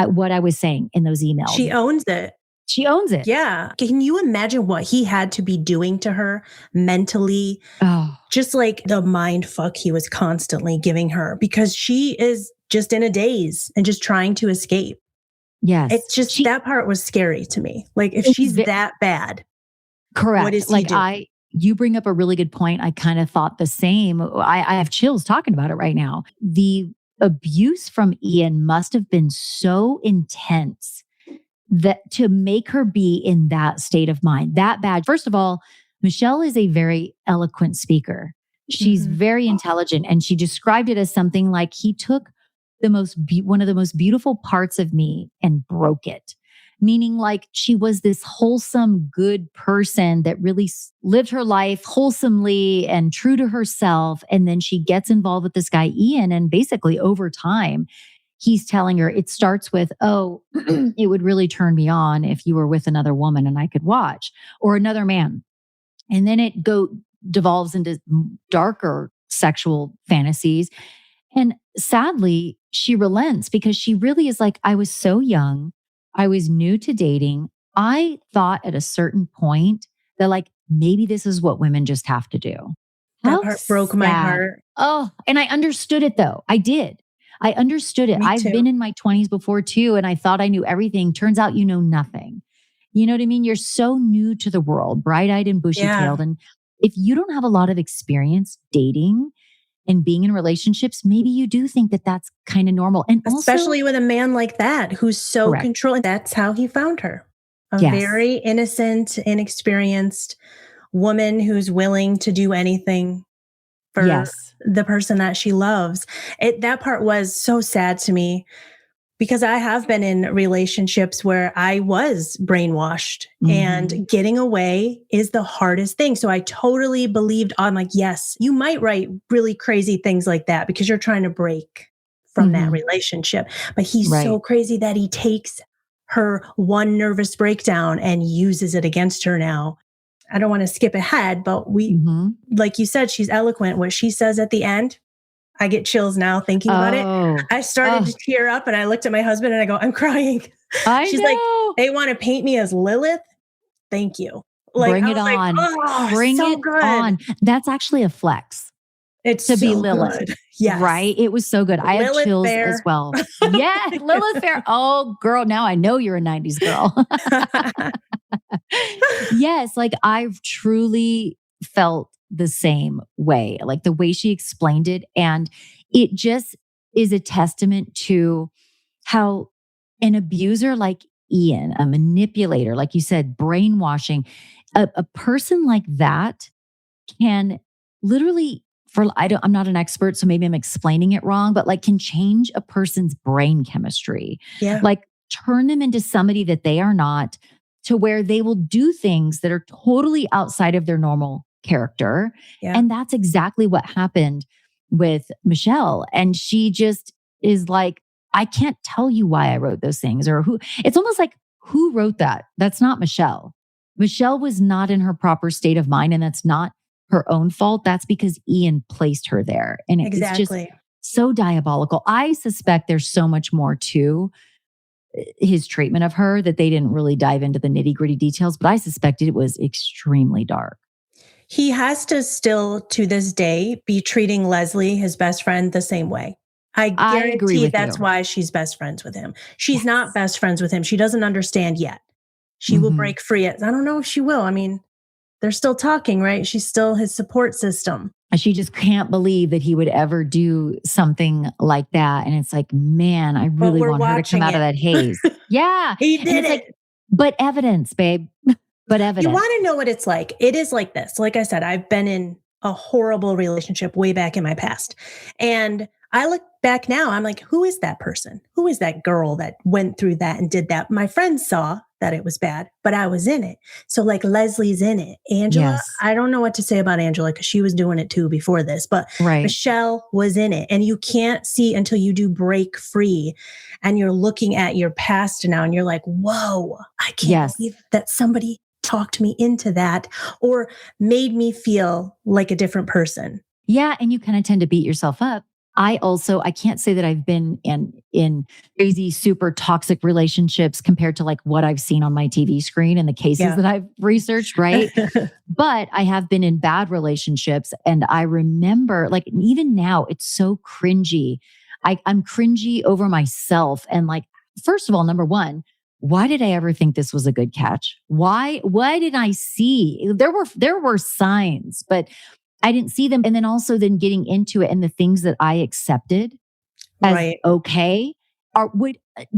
what I was saying in those emails. She owns it. She owns it. Yeah. Can you imagine what he had to be doing to her mentally? Oh. Just like the mind fuck he was constantly giving her because she is just in a daze and just trying to escape. Yes. It's just that part was scary to me. Like if she's that bad. Correct. What is he doing? You bring up a really good point. I kind of thought the same. I have chills talking about it right now. The abuse from Ian must have been so intense that to make her be in that state of mind, that bad. First of all, Michelle is a very eloquent speaker. She's very intelligent. And she described it as something like he took one of the most beautiful parts of me and broke it. Meaning like she was this wholesome, good person that really lived her life wholesomely and true to herself. And then she gets involved with this guy, Ian. And basically over time, he's telling her, it starts with, oh, it would really turn me on if you were with another woman and I could watch, or another man. And then it devolves into darker sexual fantasies. And sadly, she relents because she really is like, I was so young. I was new to dating. I thought at a certain point that like, maybe this is what women just have to do. That part broke my heart. Oh, and I understood it though. I did. I understood it. I've been in my 20s before too. And I thought I knew everything. Turns out you know nothing. You know what I mean? You're so new to the world, bright-eyed and bushy-tailed. And if you don't have a lot of experience dating and being in relationships, maybe you do think that that's kind of normal. And especially with a man like that, who's so controlling. That's how he found her. A very innocent, inexperienced woman who's willing to do anything for the person that she loves. That part was so sad to me because I have been in relationships where I was brainwashed and getting away is the hardest thing. So I totally believed I'm like, yes, you might write really crazy things like that because you're trying to break from that relationship. But he's so crazy that he takes her one nervous breakdown and uses it against her now. I don't want to skip ahead, but like you said, she's eloquent. What she says at the end, I get chills now thinking about it. I started to tear up and I looked at my husband and I go, I'm crying. She's like, they want to paint me as Lilith. Thank you. Like, bring it on. Like, bring so it good. On. That's actually a flex. It's to so be Lilith. Good. Yes. Right? It was so good. I had chills Fair. As well. Yeah, Lilith Fair. Oh, girl, now I know you're a 90s girl. Yes, like I've truly felt the same way, like the way she explained it. And it just is a testament to how an abuser like Ian, a manipulator, like you said, brainwashing, a person like that can literally I'm not an expert, so maybe I'm explaining it wrong, but like can change a person's brain chemistry. Yeah. Like turn them into somebody that they are not, to where they will do things that are totally outside of their normal character. Yeah. And that's exactly what happened with Michelle. And she just is like, I can't tell you why I wrote those things or who. It's almost like, who wrote that? That's not Michelle. Michelle was not in her proper state of mind, and that's not her own fault. That's because Ian placed her there. And it's just so diabolical. I suspect there's so much more to his treatment of her that they didn't really dive into the nitty-gritty details, but I suspected it was extremely dark. He has to still, to this day, be treating Leslie, his best friend, the same way. I guarantee that's why she's best friends with him. She's not best friends with him. She doesn't understand yet. She will break free. I don't know if she will. I mean, they're still talking, right? She's still his support system. She just can't believe that he would ever do something like that. And it's like, man, I really want her to come out of that haze. Yeah. He did it. Like, but evidence, babe. But evidence. You want to know what it's like. It is like this. Like I said, I've been in a horrible relationship way back in my past. And I look back now, I'm like, who is that person? Who is that girl that went through that and did that? My friends saw that it was bad, but I was in it. So like Leslie's in it. Angela, I don't know what to say about Angela because she was doing it too before this, but Michelle was in it. And you can't see until you do break free and you're looking at your past now and you're like, whoa, I can't believe that somebody talked me into that or made me feel like a different person. Yeah. And you kind of tend to beat yourself up. I can't say that I've been in crazy, super toxic relationships compared to like what I've seen on my TV screen and the cases that I've researched, right? But I have been in bad relationships. And I remember like, even now it's so cringy. I'm cringy over myself. And like, first of all, number one, why did I ever think this was a good catch? Why did I see? There were signs, but I didn't see them. And then also then getting into it and the things that I accepted as okay.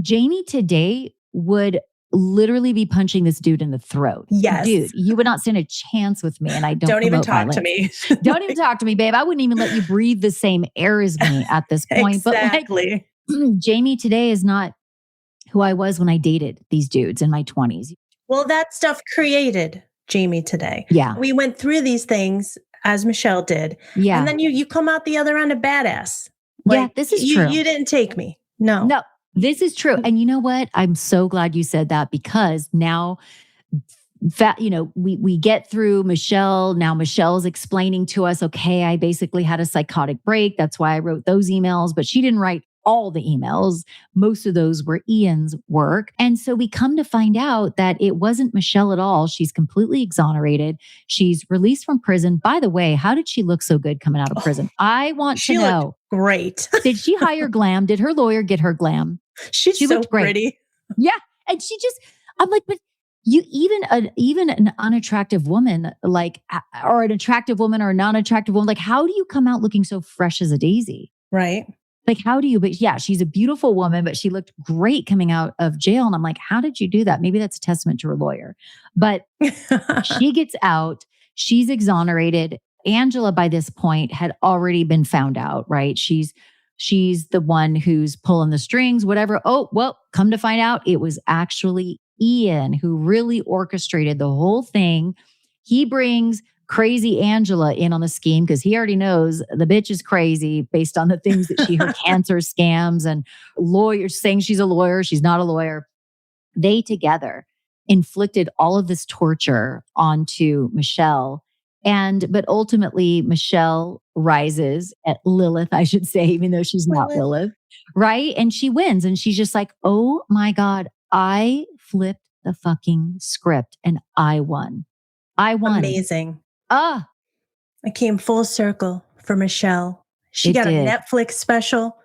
Jami today would literally be punching this dude in the throat. Yes. Dude, you would not stand a chance with me. And I don't even talk to me. Don't even talk to me, babe. I wouldn't even let you breathe the same air as me at this point. Exactly. But like, Jami today is not who I was when I dated these dudes in my 20s. Well, that stuff created Jami today. Yeah. We went through these things as Michelle did. Yeah. And then you come out the other end a badass. Like, this is true. You didn't take me. No, this is true. And you know what? I'm so glad you said that because now, we get through Michelle. Now Michelle's explaining to us, okay, I basically had a psychotic break. That's why I wrote those emails, but she didn't write all the emails. Most of those were Ian's work. And so we come to find out that it wasn't Michelle at all. She's completely exonerated. She's released from prison. By the way, how did she look so good coming out of prison? I want to know. Looked great. Did she hire glam? Did her lawyer get her glam? She so looked great. Pretty. Yeah. And I'm like, but you even an unattractive woman, like, or an attractive woman or a non-attractive woman, like, how do you come out looking so fresh as a daisy? Right. Like, how do you, but yeah, she's a beautiful woman, but she looked great coming out of jail. And I'm like, how did you do that? Maybe that's a testament to her lawyer, but she gets out, she's exonerated. Angela by this point had already been found out, right? She's the one who's pulling the strings, whatever. Oh, well, come to find out it was actually Ian who really orchestrated the whole thing. He brings crazy Angela in on the scheme because he already knows the bitch is crazy based on the things that her cancer scams and lawyers saying she's a lawyer. She's not a lawyer. They together inflicted all of this torture onto Michelle. But ultimately Michelle rises at Lilith, I should say, even though she's not Lilith, right? And she wins. And she's just like, oh my God, I flipped the fucking script and I won. I won. Amazing. I came full circle for Michelle. She got a Netflix special.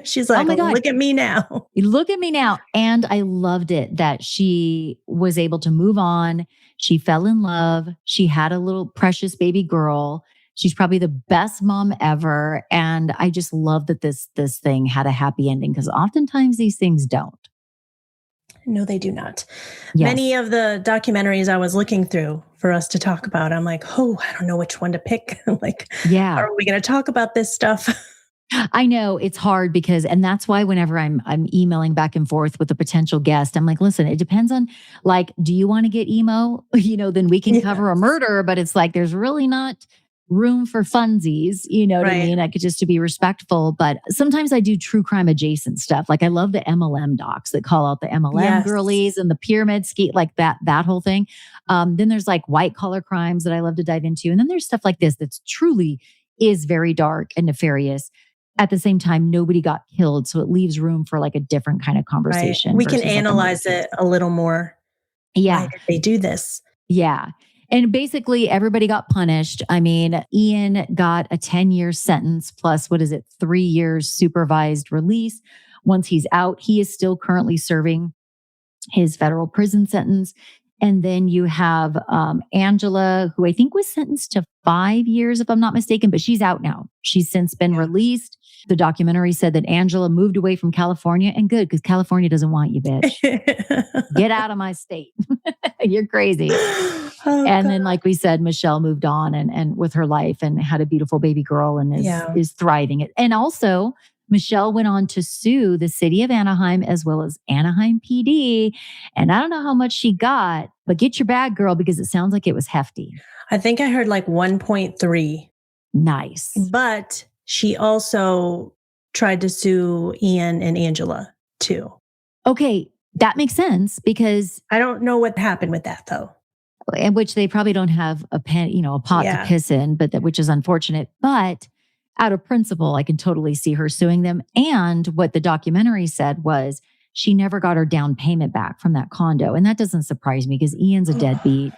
She's like, oh my God, look at me now. Look at me now. And I loved it that she was able to move on. She fell in love. She had a little precious baby girl. She's probably the best mom ever. And I just love that this thing had a happy ending because oftentimes these things don't. No, they do not. Yes. Many of the documentaries I was looking through for us to talk about, I'm like, oh, I don't know which one to pick. Like, Yeah. how are we going to talk about this stuff? I know it's hard because, and that's why whenever I'm emailing back and forth with a potential guest, I'm like, listen, it depends on like, do you want to get emo? Then we can cover a murder, but it's like, there's really not room for funsies, you know what I mean? I could just to be respectful, but sometimes I do true crime adjacent stuff. Like I love the MLM docs that call out the MLM girlies and the pyramid scheme, like that whole thing. Then there's like white collar crimes that I love to dive into. And then there's stuff like this that's truly is very dark and nefarious. At the same time, nobody got killed. So it leaves room for like a different kind of conversation. Right. We can analyze it a little more. Yeah. Why did they do this? Yeah. And basically everybody got punished. I mean, Ian got a 10-year sentence plus, 3 years supervised release. Once he's out, he is still currently serving his federal prison sentence. And then you have Angela, who I think was sentenced to 5 years, if I'm not mistaken, but she's out now. She's since been released. The documentary said that Angela moved away from California, and good, because California doesn't want you, bitch. Get out of my state. You're crazy. Then, like we said, Michelle moved on and with her life and had a beautiful baby girl and is thriving. And also, Michelle went on to sue the city of Anaheim as well as Anaheim PD. And I don't know how much she got, but get your bag, girl, because it sounds like it was hefty. I think I heard like 1.3. Nice. But she also tried to sue Ian and Angela too. Okay, that makes sense because I don't know what happened with that though. In which they probably don't have a pot to piss in, but which is unfortunate. But out of principle, I can totally see her suing them. And what the documentary said was she never got her down payment back from that condo. And that doesn't surprise me because Ian's a deadbeat.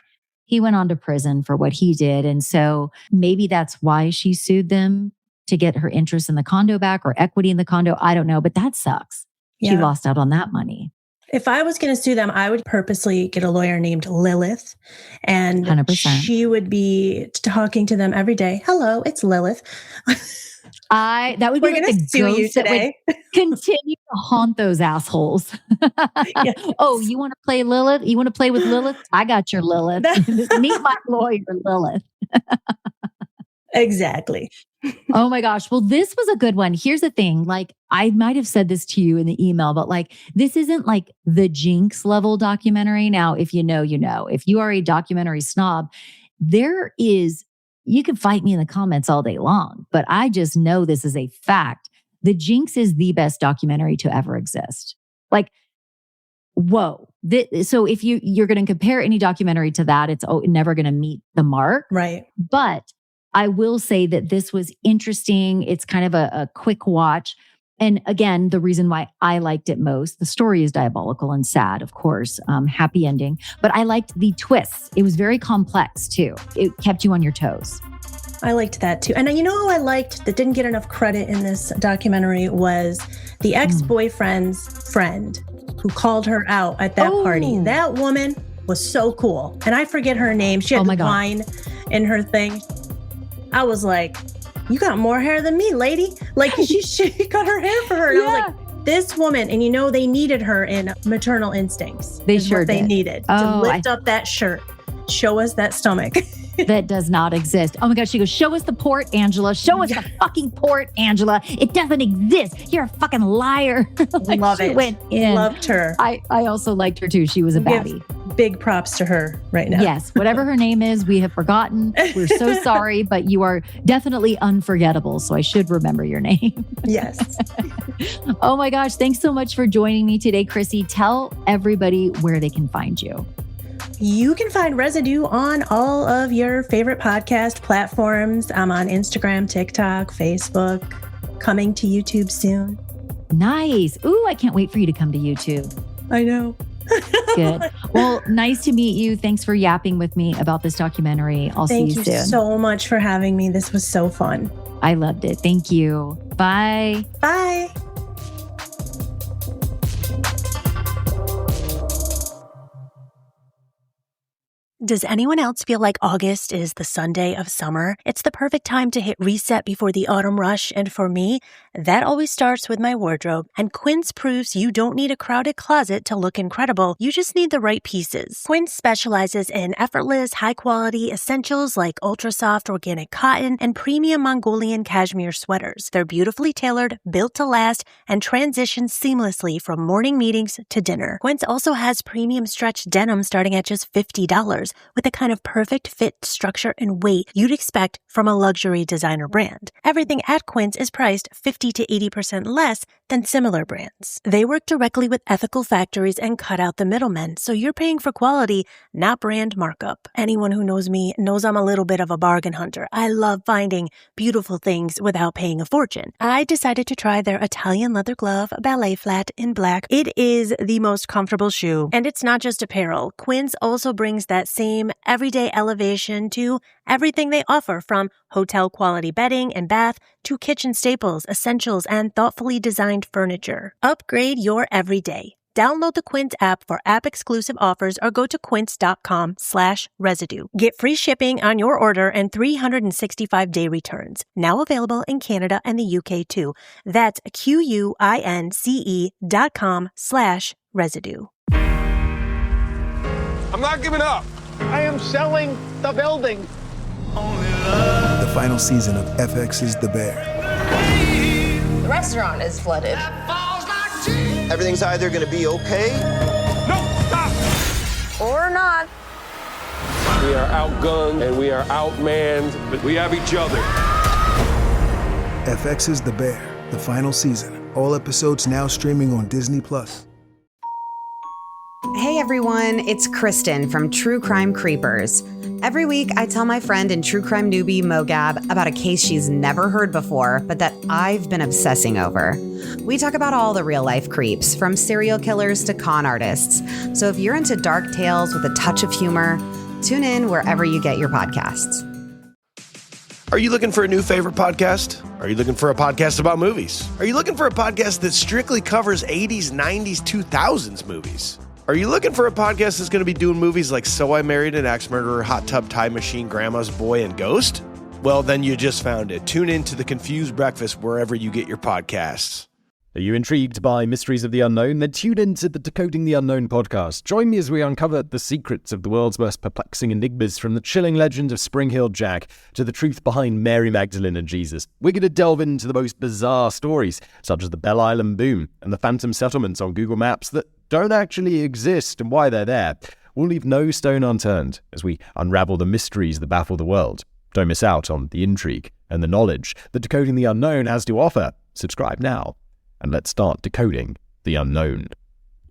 He went on to prison for what he did. And so maybe that's why she sued them to get her interest in the condo back or equity in the condo. I don't know, but that sucks. She lost out on that money. If I was going to sue them, I would purposely get a lawyer named Lilith, and 100%. She would be talking to them every day. Hello, it's Lilith. That would be like the sue you ghost that today. would continue to haunt those assholes. Oh, you want to play Lilith? You want to play with Lilith? I got your Lilith. Meet my lawyer, Lilith. Exactly. Oh my gosh. Well, this was a good one. Here's the thing. Like, I might have said this to you in the email, but like, this isn't like the Jinx level documentary. Now, if you know, you know. If you are a documentary snob, you can fight me in the comments all day long, but I just know this is a fact. The Jinx is the best documentary to ever exist. Like, whoa. So if you're going to compare any documentary to that, it's never going to meet the mark. Right. But I will say that this was interesting. It's kind of a quick watch. And again, the reason why I liked it most, the story is diabolical and sad, of course, happy ending. But I liked the twists. It was very complex too. It kept you on your toes. I liked that too. And you know who I liked that didn't get enough credit in this documentary was the ex-boyfriend's friend who called her out at that party. That woman was so cool. And I forget her name. She had wine in her thing. I was like, you got more hair than me, lady. Like she cut her hair for her. And I was like, this woman, and they needed her in Maternal Instincts. They sure did. They needed to lift up up that shirt, show us that stomach. That does not exist. Oh my gosh, she goes, show us the port, Angela. Show us the fucking port, Angela. It doesn't exist. You're a fucking liar. Love it. Went in. Loved her. I also liked her too. She was a baddie. Big props to her right now. Yes, whatever her name is, we have forgotten. We're so sorry, but you are definitely unforgettable. So I should remember your name. Yes. Oh my gosh, thanks so much for joining me today, Chrissy. Tell everybody where they can find you. You can find Residue on all of your favorite podcast platforms. I'm on Instagram, TikTok, Facebook, coming to YouTube soon. Nice. Ooh, I can't wait for you to come to YouTube. I know. Good. Well, nice to meet you. Thanks for yapping with me about this documentary. I'll see you soon. Thank you so much for having me. This was so fun. I loved it. Thank you. Bye. Bye. Does anyone else feel like August is the Sunday of summer? It's the perfect time to hit reset before the autumn rush, and for me, that always starts with my wardrobe. And Quince proves you don't need a crowded closet to look incredible. You just need the right pieces. Quince specializes in effortless, high-quality essentials like ultra-soft organic cotton and premium Mongolian cashmere sweaters. They're beautifully tailored, built to last, and transition seamlessly from morning meetings to dinner. Quince also has premium stretch denim starting at just $50, with the kind of perfect fit, structure, and weight you'd expect from a luxury designer brand. Everything at Quince is priced 50 to 80% less than similar brands. They work directly with ethical factories and cut out the middlemen, so you're paying for quality, not brand markup. Anyone who knows me knows I'm a little bit of a bargain hunter. I love finding beautiful things without paying a fortune. I decided to try their Italian leather glove ballet flat in black. It is the most comfortable shoe, and it's not just apparel. Quince also brings that same everyday elevation to everything they offer, from hotel quality bedding and bath to kitchen staples, essentials, and thoughtfully designed furniture. Upgrade your everyday. Download the Quince app for app-exclusive offers or go to quince.com/residue. Get free shipping on your order and 365-day returns. Now available in Canada and the UK too. That's QUINCE.com/residue. I'm not giving up. I am selling the building. The final season of FX's The Bear. The restaurant is flooded. Everything's either going to be okay. No, stop! Or not. We are outgunned and we are outmanned, but we have each other. FX's The Bear, the final season. All episodes now streaming on Disney+. Hey everyone, it's Kristen from True Crime Creepers. Every week, I tell my friend and true crime newbie Mogab about a case she's never heard before, but that I've been obsessing over. We talk about all the real-life creeps, from serial killers to con artists. So if you're into dark tales with a touch of humor, tune in wherever you get your podcasts. Are you looking for a new favorite podcast? Are you looking for a podcast about movies? Are you looking for a podcast that strictly covers 80s, 90s, 2000s movies? Are you looking for a podcast that's going to be doing movies like So I Married an Axe Murderer, Hot Tub Time Machine, Grandma's Boy, and Ghost? Well, then you just found it. Tune in to The Confused Breakfast wherever you get your podcasts. Are you intrigued by Mysteries of the Unknown? Then tune in to the Decoding the Unknown podcast. Join me as we uncover the secrets of the world's most perplexing enigmas, from the chilling legend of Spring Heel Jack to the truth behind Mary Magdalene and Jesus. We're going to delve into the most bizarre stories, such as the Bell Island boom and the phantom settlements on Google Maps that don't actually exist and why they're there. We'll leave no stone unturned as we unravel the mysteries that baffle the world. Don't miss out on the intrigue and the knowledge that Decoding the Unknown has to offer. Subscribe now, and let's start decoding the unknown.